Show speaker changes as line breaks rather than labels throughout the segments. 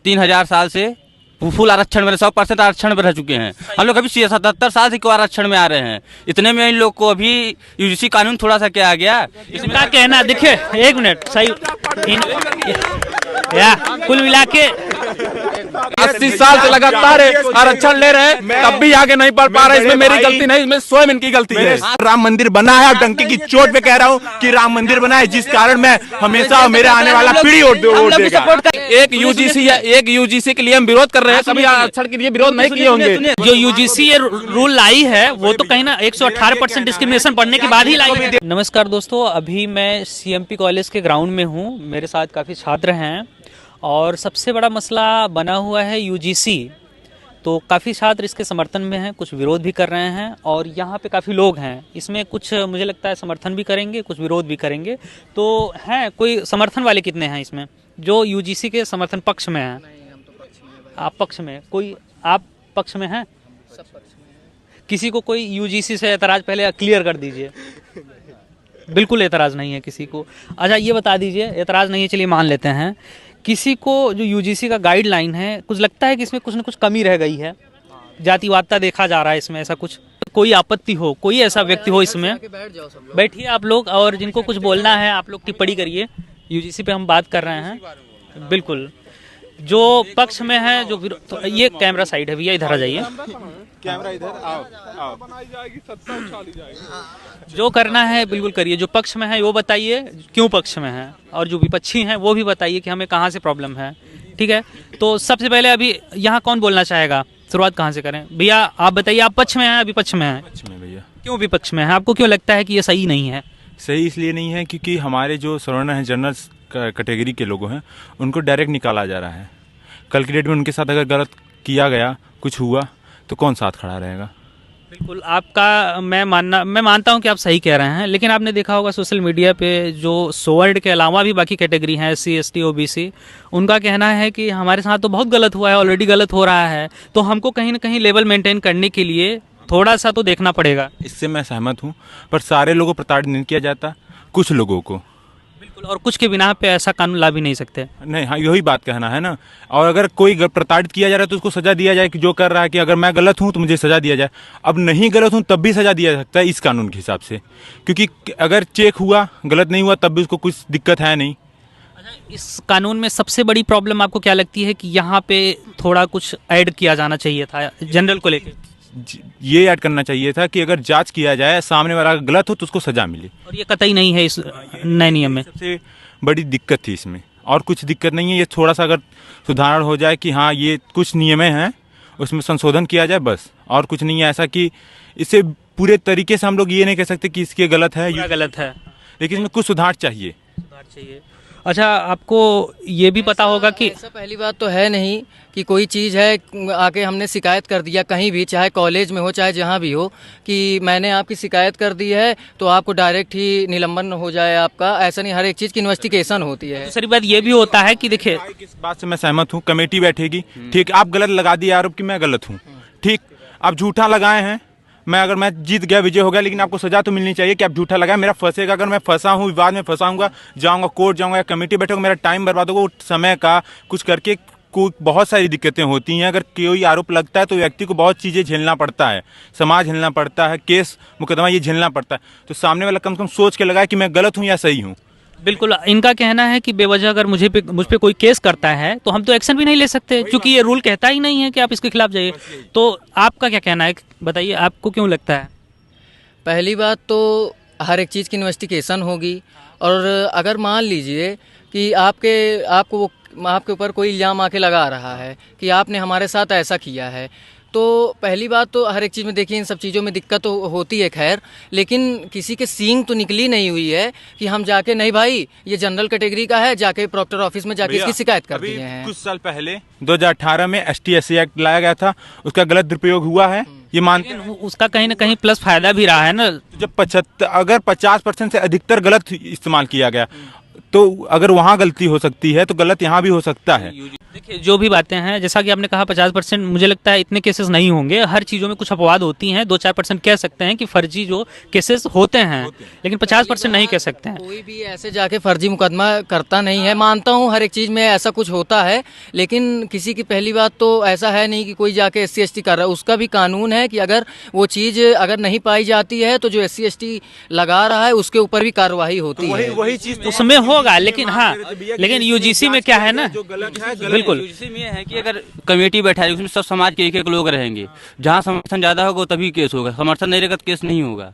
3000 साल से फुल आरक्षण में 100% आरक्षण में रह चुके हैं। हम लोग अभी 77 साल से क्यों आरक्षण में आ रहे हैं? इतने में इन लोग को अभी यूजीसी कानून थोड़ा सा क्या आ गया?
इसमें क्या कहना, देखिए एक मिनट सही या कुल मिला के
80 साल से लगातार आरक्षण ले रहे हैं, तब भी आगे नहीं बढ़ पा रहे। इसमें मेरी गलती नहीं, इसमें स्वयं इनकी गलती है। राम मंदिर बना है और डंकी की चोट पे कह रहा हूँ कि राम मंदिर बना है, जिस कारण मैं हमेशा मेरे आने वाला पीढ़ी वोट देगा। एक यूजीसी के लिए हम विरोध कर रहे हैं, कभी आरक्षण के लिए विरोध नहीं किए होंगे।
जो यूजीसी ये रूल लाई है वो तो कहीं ना 118% डिस्क्रिमिनेशन पढ़ने के बाद ही लाई है। नमस्कार दोस्तों, अभी मैं सीएमपी कॉलेज के ग्राउंड में हूँ। मेरे साथ काफ़ी छात्र हैं और सबसे बड़ा मसला बना हुआ है यूजीसी। तो काफ़ी छात्र इसके समर्थन में हैं, कुछ विरोध भी कर रहे हैं और यहाँ पे काफ़ी लोग हैं। इसमें कुछ मुझे लगता है समर्थन भी करेंगे, कुछ विरोध भी करेंगे। तो हैं कोई समर्थन वाले कितने हैं इसमें जो यूजीसी के समर्थन पक्ष में हैं? आप पक्ष में, कोई आप पक्ष में हैं? किसी को कोई यूजीसी से एतराज़ पहले क्लियर कर दीजिए। बिल्कुल एतराज़ नहीं है किसी को। अच्छा ये बता दीजिए, एतराज़ नहीं है चलिए मान लेते हैं, किसी को जो यूजीसी का गाइडलाइन है कुछ लगता है कि इसमें कुछ न कुछ कमी रह गई है, जातिवादता देखा जा रहा है इसमें, ऐसा कुछ कोई आपत्ति हो, कोई ऐसा व्यक्ति हो इसमें? बैठिए आप लोग और जिनको कुछ बोलना है आप लोग टिप्पणी करिए। यूजीसी पे हम बात कर रहे हैं। बिल्कुल जो पक्ष में है, जो तो ये कैमरा साइड है भैया, इधर आ जाइए।
कैमरा इधर आओ। बनाई जाएगी, सत्ता उछाली जाएगी।
जो करना है बिल्कुल करिए। जो पक्ष में है वो बताइए क्यों पक्ष में है, और जो विपक्षी हैं वो भी बताइए कि हमें कहाँ से प्रॉब्लम है। ठीक है, तो सबसे पहले अभी यहाँ कौन बोलना चाहेगा? शुरुआत कहाँ से करें? भैया आप बताइए, आप पक्ष में हैं विपक्ष में हैं?
पक्ष में भैया।
क्यों विपक्ष में है? आपको क्यों लगता है कि ये सही नहीं है?
सही इसलिए नहीं है क्योंकि हमारे जो सवर्ण हैं, जनरल कैटेगरी के लोग हैं, उनको डायरेक्ट निकाला जा रहा है। कल की डेट में उनके साथ अगर गलत किया गया, कुछ हुआ तो कौन साथ खड़ा रहेगा?
बिल्कुल आपका मैं मानता हूं कि आप सही कह रहे हैं, लेकिन आपने देखा होगा सोशल मीडिया पे जो सवर्ण के अलावा भी बाकी कैटेगरी हैं, SC ST OBC, उनका कहना है कि हमारे साथ तो बहुत गलत हुआ है, ऑलरेडी गलत हो रहा है, तो हमको कहीं ना कहीं लेवल मेंटेन करने के लिए थोड़ा सा तो देखना पड़ेगा।
इससे मैं सहमत हूँ, पर सारे लोगों को प्रताड़ित नहीं किया जाता, कुछ लोगों को।
बिल्कुल, और कुछ के बिना पे ऐसा कानून ला भी नहीं सकते।
नहीं, हाँ यही बात कहना है ना। और अगर कोई प्रताड़ित किया जा रहा है तो उसको सजा दिया जाए, कि जो कर रहा है कि अगर मैं गलत हूँ तो मुझे सजा दिया जाए। अब नहीं गलत हूँ तब भी सजा दिया जा सकता है इस कानून के हिसाब से, क्योंकि अगर चेक हुआ, गलत नहीं हुआ, तब भी उसको कुछ दिक्कत है नहीं।
इस कानून में सबसे बड़ी प्रॉब्लम आपको क्या लगती है कि यहाँ पे थोड़ा कुछ ऐड किया जाना चाहिए था जनरल को लेकर?
ये ऐड करना चाहिए था कि अगर जांच किया जाए, सामने वाला गलत हो तो उसको सजा मिले,
और ये कतई नहीं है इस नए नियम में।
सबसे बड़ी दिक्कत थी इसमें, और कुछ दिक्कत नहीं है। ये थोड़ा सा अगर सुधार हो जाए कि हाँ ये कुछ नियमें हैं उसमें संशोधन किया जाए, बस, और कुछ नहीं है ऐसा कि इससे पूरे तरीके से हम लोग ये नहीं कह सकते कि इसके गलत है,
ये गलत है,
लेकिन इसमें कुछ सुधार चाहिए।
अच्छा आपको ये भी पता होगा कि
ऐसा पहली बात तो है नहीं कि कोई चीज़ है आके हमने शिकायत कर दिया कहीं भी, चाहे कॉलेज में हो चाहे जहाँ भी हो, कि मैंने आपकी शिकायत कर दी है तो आपको डायरेक्ट ही निलंबन हो जाए आपका। ऐसा नहीं, हर एक चीज़ की इन्वेस्टिगेशन होती है।
दूसरी बात ये भी होता है कि देखिए,
इस बात से मैं सहमत हूँ, कमेटी बैठेगी, ठीक, आप गलत लगा दिए आरोप कि मैं गलत हूँ, ठीक, आप झूठा लगाए हैं, अगर मैं जीत गया, विजय हो गया, लेकिन आपको सजा तो मिलनी चाहिए कि आप झूठा लगाए, मेरा फंसेगा, अगर मैं फंसा हूँ, विवाद में फंसाऊंगा, जाऊंगा कोर्ट जाऊंगा या कमेटी बैठेगा, मेरा टाइम बर्बाद होगा, समय का कुछ करके कोई बहुत सारी दिक्कतें होती हैं। अगर कोई आरोप लगता है तो व्यक्ति को बहुत चीज़ें झेलना पड़ता है, समाज झेलना पड़ता है, केस मुकदमा ये झेलना पड़ता है, तो सामने वाला कम से कम सोच के लगाए कि मैं गलत हूँ या सही हूँ।
बिल्कुल, इनका कहना है कि बेवजह अगर मुझ पे कोई केस करता है तो हम तो एक्शन भी नहीं ले सकते, क्योंकि ये रूल कहता ही नहीं है कि आप इसके खिलाफ जाइए। तो आपका क्या कहना है, बताइए आपको क्यों लगता है?
पहली बात तो हर एक चीज़ की इन्वेस्टिगेशन होगी, और अगर मान लीजिए कि आपके ऊपर कोई इल्ज़ाम आके लगा रहा है कि आपने हमारे साथ ऐसा किया है, तो पहली बात तो हर एक चीज़ में देखिए इन सब चीज़ों में दिक्कत तो होती है, खैर, लेकिन किसी के सींग तो निकली नहीं हुई है कि हम जाके नहीं भाई ये जनरल कैटेगरी का है, जाके प्रॉक्टर ऑफिस में जाके इसकी शिकायत कर दिए हैं।
कुछ साल पहले 2018 में ST SC एक्ट लाया गया था, उसका गलत दुरुपयोग हुआ है, ये मानते हैं।
उसका कहीं ना कहीं प्लस फायदा भी रहा है ना।
जब 50% से अधिकतर गलत इस्तेमाल किया गया, तो अगर वहाँ गलती हो सकती है तो गलत यहाँ भी हो सकता है।
देखिए जो भी बातें हैं, जैसा कि आपने कहा 50%, मुझे लगता है इतने केसेस नहीं होंगे। हर चीज़ों में कुछ अपवाद होती हैं, 2-4% कह सकते हैं कि फर्जी जो केसेस होते हैं, लेकिन 50% नहीं कह सकते हैं।
कोई भी ऐसे जाके फर्जी मुकदमा करता नहीं है। मानता हूँ हर एक चीज़ में ऐसा कुछ होता है, लेकिन किसी की पहली बात तो ऐसा है नहीं कि कोई जाके SC/ST कर रहा है। उसका भी कानून है कि अगर वो चीज़ अगर नहीं पाई जाती है तो जो SC/ST लगा रहा है उसके ऊपर भी कार्रवाई होती है।
वही चीज
उसमें होगा, लेकिन हाँ, लेकिन यूजीसी में क्या है ना, बिल्कुल
यूजीसी में है कि अगर कमेटी बैठा है उसमें सब समाज के एक लोग रहेंगे, जहाँ समर्थन ज्यादा होगा तभी केस होगा, समर्थन नहीं रहेगा तो केस नहीं होगा।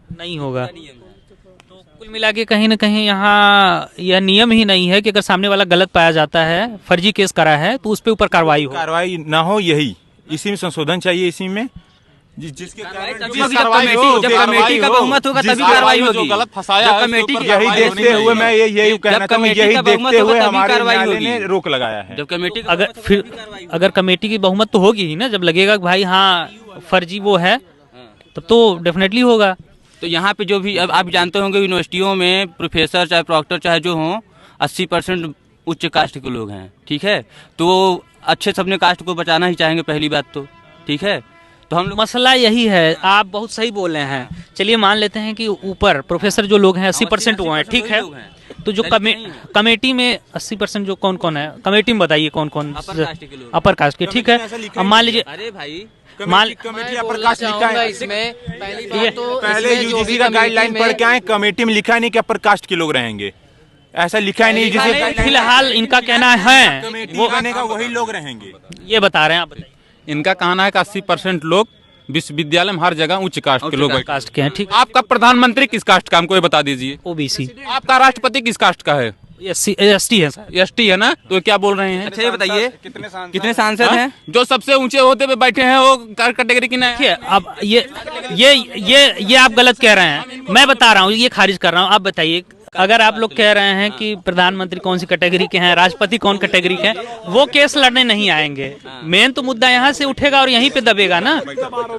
तो कुल मिला के कहीं ना कहीं यहाँ यह नियम ही नहीं है कि अगर सामने वाला गलत पाया जाता है, फर्जी केस करा है, तो उस पे ऊपर कार्रवाई
ना हो, यही इसी में संशोधन चाहिए, इसी में जिसके
जब कमेटी का बहुमत होगा तभी कार्रवाई होगी।
गलत फंसाया है
कमेटी यही देखते हुए मैं यही कहना चाहूँ, यही देखते हुए हमारे न्यायालय ने रोक लगाया है।
जब कमेटी
अगर कमेटी की बहुमत तो होगी ही ना, जब लगेगा कि भाई हाँ फर्जी वो है, तब तो डेफिनेटली होगा।
तो यहाँ पे जो भी अब आप जानते होंगे यूनिवर्सिटियों में प्रोफेसर चाहे प्रॉक्टर चाहे जो हों 80% उच्च कास्ट के लोग हैं, ठीक है। तो अच्छे सबने कास्ट को बचाना ही चाहेंगे पहली बात तो, ठीक है। तो हम
मसला यही है, आप बहुत सही बोल रहे हैं। चलिए मान लेते हैं कि ऊपर प्रोफेसर जो लोग हैं 80% वो हैं, ठीक है। तो जो कमेटी में 80% जो कौन कौन है कमेटी में, बताइए कौन कौन अपर कास्ट के, ठीक है। अब मान लीजिए,
अरे भाई
कमेटी अपर कास्ट लिखा है
इसमें
पहले यूजीसी का गाइडलाइन पढ़ के आए, कमेटी में लिखा नहीं कि अपर कास्ट के लोग रहेंगे, ऐसा लिखा ही नहीं। जिसे
फिलहाल इनका कहना है
वो आने का वही लोग रहेंगे,
ये बता रहे हैं, आप बताइए।
इनका कहना है कि 80% लोग विश्वविद्यालय में हर जगह उच्च कास्ट के लोग हैं।
कास्ट के हैं, ठीक।
आपका प्रधानमंत्री किस कास्ट का, हमको ये बता दीजिए।
ओबीसी।
आपका राष्ट्रपति किस कास्ट का है?
एसटी है सर।
एसटी है ना, तो क्या बोल रहे हैं?
अच्छा ये बताइए कितने सांसद हैं?
जो सबसे ऊंचे होते पे बैठे हैं वो कैटेगरी की नहीं है।
अब ये आप गलत कह रहे हैं, मैं बता रहा हूँ, ये खारिज कर रहा हूँ। आप बताइए, अगर आप लोग कह रहे हैं कि प्रधानमंत्री कौन सी कैटेगरी के हैं, राष्ट्रपति कौन कैटेगरी के हैं, वो केस लड़ने नहीं आएंगे। मेन तो मुद्दा यहाँ से उठेगा और यहीं पे दबेगा ना,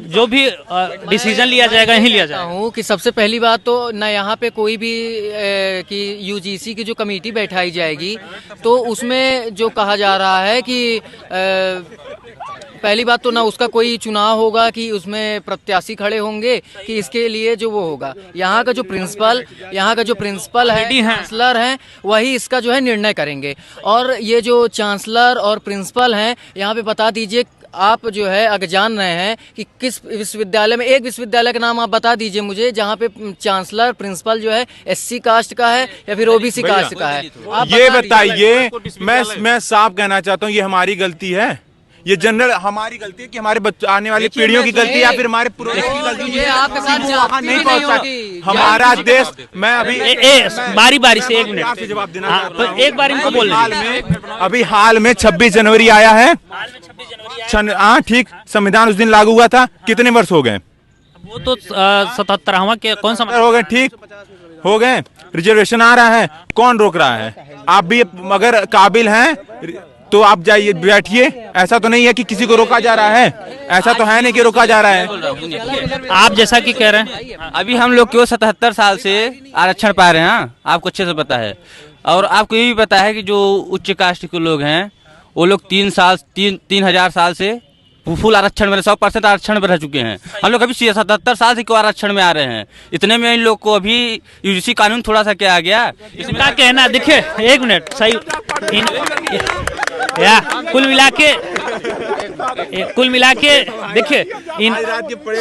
जो भी डिसीजन लिया जाएगा यहीं लिया जाएगा।
हूँ कि सबसे पहली बात तो न यहाँ पे कोई भी कि यूजीसी की जो कमेटी बैठाई जाएगी तो उसमें जो कहा जा रहा है कि पहली बात तो ना उसका कोई चुनाव होगा कि उसमें प्रत्याशी खड़े होंगे कि इसके लिए जो वो होगा, यहाँ का जो प्रिंसिपल है, चांसलर हैं, वही इसका जो है निर्णय करेंगे। और ये जो चांसलर और प्रिंसिपल हैं, यहाँ पे बता दीजिए आप जो है अगर जान रहे हैं कि किस विश्वविद्यालय में, एक विश्वविद्यालय का नाम आप बता दीजिए मुझे जहाँ पे चांसलर प्रिंसिपल जो है SC कास्ट का है या फिर OBC कास्ट का है।
ये बताइए, मैं साफ कहना चाहता हूँ, ये हमारी गलती है, ये जनरल हमारी गलती है कि हमारे आने वाली पीढ़ियों की गलती है या फिर हमारे पूर्वजों की गलती है, आपके साथ नहीं पहुंचा हमारा देश। मैं अभी
बारी बारी से 1 मिनट
जवाब देना चाहता हूं।
एक बार इनको बोल
अभी हाल में 26 जनवरी आया है, हाँ ठीक, संविधान उस दिन लागू हुआ था, कितने वर्ष हो गए?
वो तो 77वां के कौन सा
हो गए, ठीक हो गए। रिजर्वेशन आ रहा है, कौन रोक रहा है? आप भी अगर काबिल हैं तो आप जाइए बैठिए, ऐसा तो नहीं है कि किसी को रोका जा रहा है, ऐसा तो है नहीं कि रोका जा रहा है।
आप जैसा कि कह रहे हैं,
अभी हम लोग क्यों 77 साल से आरक्षण पा रहे हैं, आपको अच्छे से पता है। और आपको ये भी पता है कि जो उच्च कास्ट के लोग हैं वो लोग 3,000 साल से फुल आरक्षण में 100% आरक्षण में रह चुके हैं। हम लोग अभी 77 साल से क्यों आरक्षण में आ रहे हैं, इतने में इन लोग को अभी यूजीसी कानून थोड़ा सा क्या आ गया।
इसका कहना देखिए, 1 मिनट सही, या कुल मिला के देखिए,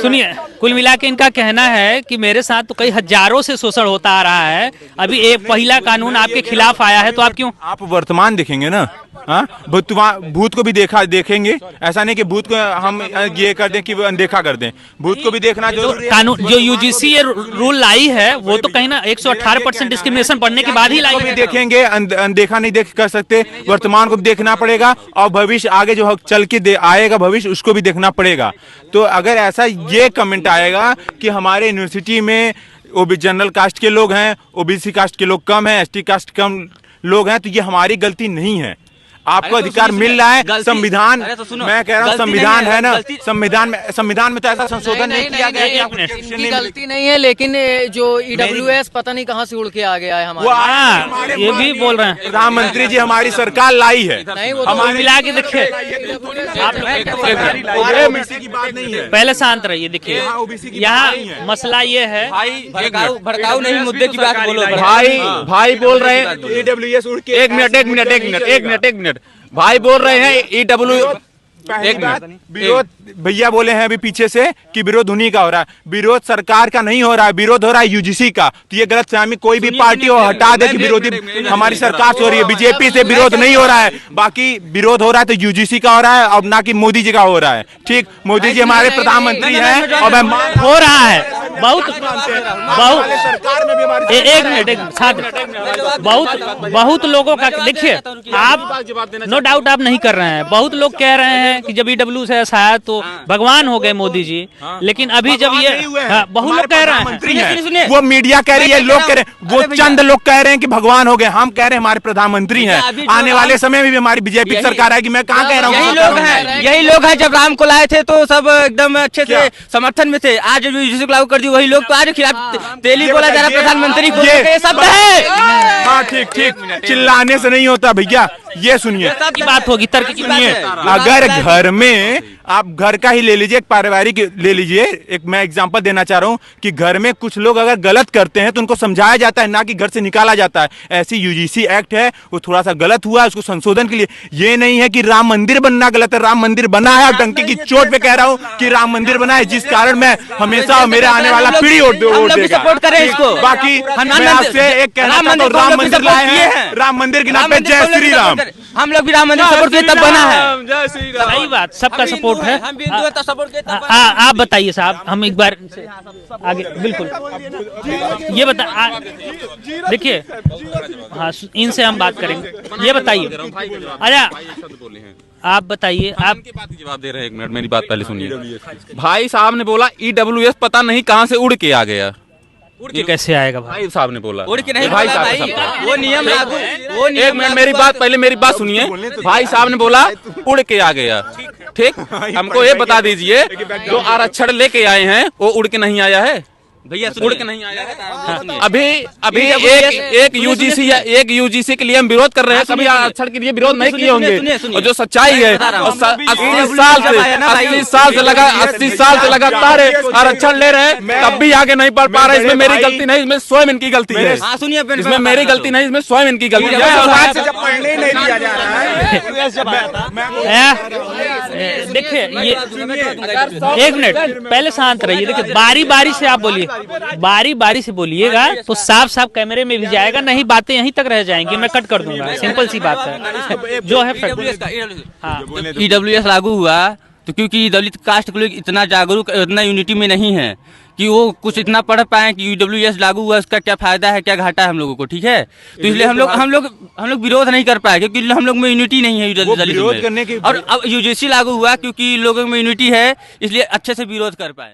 सुनिए, कुल मिला के इनका कहना है कि मेरे साथ तो कई हजारों से शोषण होता आ रहा है, अभी एक पहला कानून आपके खिलाफ आया है, तो आप क्यों?
आप वर्तमान देखेंगे ना, हाँ, भूत को भी देखेंगे, ऐसा नहीं कि भूत को हम ये कर दें कि अनदेखा कर दें, भूत को भी देखना जरूरी है।
कानून जो यूजीसी ये रूल लाई है वो तो कहीं ना 118% डिस्क्रिमिनेशन बढ़ने के बाद ही लाई है।
देखेंगे, अनदेखा नहीं कर सकते, वर्तमान को भी देखना पड़ेगा और भविष्य आगे जो चल के आएगा भविष्य उसको भी देखना पड़ेगा। तो अगर ऐसा ये कमेंट आएगा कि हमारे यूनिवर्सिटी में ओबी जनरल कास्ट के लोग हैं, OBC कास्ट के लोग कम हैं, ST कास्ट कम लोग हैं, तो ये हमारी गलती नहीं है। आपको
अरे तो
अधिकार
सुनिए,
मिल रहा है।
गलती-
संविधान,
अरे तो सुनो,
मैं कह रहा हूँ
गलती
संविधान
नहीं
है ना,
गलती-
संविधान में तो ऐसा संशोधन नहीं किया गया कि आपको
मिनट।
शिक्षण
इनकी
नहीं
गलती नहीं है, लेकिन जो EWS पता नहीं कहाँ से उड़ के आ गया है
वो
हमारे।
हाँ, ये भी बोल रहे हैं।
प्रधानमंत्री जी हमारी सरकार लाई है।
नहीं, वो तो
हमारे
मिला के देखिए, आप
ओबीसी की बात नहीं है।
पहले शांत रहिए। देखिए
यहाँ OBC की
यहाँ
बात नहीं है।
मसला ये है,
भड़काऊ नहीं, मुद्दे की बात बोलो।
भाई बोल रहे हैं
EWS उड़ के
एक मिनट भाई बोल रहे हैं ईडब्ल्यू
एक बात, विरोध भैया बोले हैं अभी पीछे से कि विरोध उन्हीं का हो रहा है। विरोध सरकार का नहीं हो रहा है, विरोध हो रहा है यूजीसी का। तो ये गलत फहमी, कोई भी पार्टी हो हटा दे कि विरोधी हमारी सरकार से हो रही है। बीजेपी से विरोध नहीं हो रहा है, बाकी विरोध हो रहा है तो यूजीसी का हो रहा है और ना कि मोदी जी का हो रहा है। ठीक, मोदी जी हमारे प्रधानमंत्री हैं और मैं
हो रहा है बहुत
सरकार में भी हमारी
एक मिनट छात्र बहुत लोगों का देखिए, आप नो डाउट आप नहीं कर रहे हैं। बहुत लोग कह रहे हैं कि जब EWS से ऐसा आया तो भगवान हो गए मोदी जी, लेकिन अभी जब ये बहुत लोग कह रहे हैं,
वो मीडिया कह रही है, लोग कह रहे हैं, वो चंद लोग कह रहे हैं कि भगवान हो गए। हम कह रहे हैं हमारे प्रधानमंत्री हैं। आने वाले समय में भी हमारी बीजेपी सरकार आएगी। मैं कहाँ कह रहा हूँ,
यही लोग हैं जब राम को लाए थे तो सब एकदम अच्छे से समर्थन में थे। आज जब यूजीसी को लागू कर दी वही लोग तो आज खिलाफ तेली बोला जा रहा है प्रधानमंत्री को। ये शब्द है।
हाँ ठीक, चिल्लाने से नहीं होता भैया। ये सुनिए,
की बात होगी, तर्क की बात
सुनिए,
है।
अगर घर में आप घर का ही ले लीजिए, एक पारिवारिक ले लीजिए, एक मैं एग्जांपल देना चाह रहा हूं कि घर में कुछ लोग अगर गलत करते हैं तो उनको समझाया जाता है, ना कि घर से निकाला जाता है। ऐसी यूजीसी एक्ट है, वो थोड़ा सा गलत हुआ है, उसको संशोधन के लिए। ये नहीं है कि राम मंदिर बनना गलत है, राम मंदिर बना है। और डंकी की चोट पे कह रहा हूँ कि राम मंदिर बना है, जिस कारण मैं हमेशा मेरे आने वाला पीढ़ी वोट देगा।
सपोर्ट करें इसको।
बाकी मैं आपसे एक कहना चाहता हूँ, राम मंदिर लाए हैं, राम मंदिर के नाम पे जय श्री राम।
हम लोग भी राम मंदिर सपोर्ट किए तब बना है।
सही बात, सबका सपोर्ट है।
हम भी हिंदू हैं तो सपोर्ट किए तब बना।
आप बताइए साहब, हम एक बार आगे बिल्कुल ये बता देखिए, हाँ इनसे हम बात करेंगे। ये बताइए, अरे आप बताइए, आप
बात की जवाब दे रहे हैं। एक मिनट मेरी बात पहले सुनिए। भाई साहब ने बोला EWS पता नहीं कहाँ से उड़ के आ गया।
ये कैसे आएगा भाई?
भाई साहब ने बोला,
उड़ के नहीं
भाई
बोला
साहब
भाई,
का शब्द।
वो नियम लागू, वो
एक
नियम
मिनट मेरी बात सुनिए। भाई साहब ने बोला उड़ के आ गया। ठीक, हमको ये बता दीजिए जो आरक्षण लेके आए हैं वो उड़ के नहीं आया है
भैया
उड़ के नहीं आया है। अभी एक यूजीसी के लिए हम विरोध कर रहे हैं, कभी आरक्षण के लिए विरोध नहीं किए होंगे। और जो सच्चाई है, 80 साल से लगातार आरक्षण ले रहे हैं, तब भी आगे नहीं बढ़ पा रहे। इसमें मेरी गलती नहीं, इसमें स्वयं इनकी गलती है।
हाँ सुनिए,
इसमें मेरी गलती नहीं, इसमें स्वयं इनकी गलती है।
देखिए ये एक मिनट पहले शांत रहिए। देखिए बारी बारी से आप बोलिए, बारी बारी से बोलिएगा तो साफ साफ कैमरे में भी जाएगा, नहीं बातें यहीं तक रह जाएंगी, मैं कट कर दूंगा। सिंपल सी बात है जो है। हाँ
EWS लागू हुआ तो क्योंकि दलित कास्ट के लोग इतना जागरूक, इतना यूनिटी में नहीं है कि वो कुछ इतना पढ़ पाए कि EWS लागू हुआ उसका क्या फायदा है, क्या घाटा है हम लोगों को। ठीक है, तो इसलिए हम लोग विरोध नहीं कर पाए क्योंकि हम लोग में यूनिटी नहीं है दलित में। और अब UGC लागू हुआ क्योंकि लोगों में यूनिटी है, इसलिए अच्छे से विरोध कर पाए।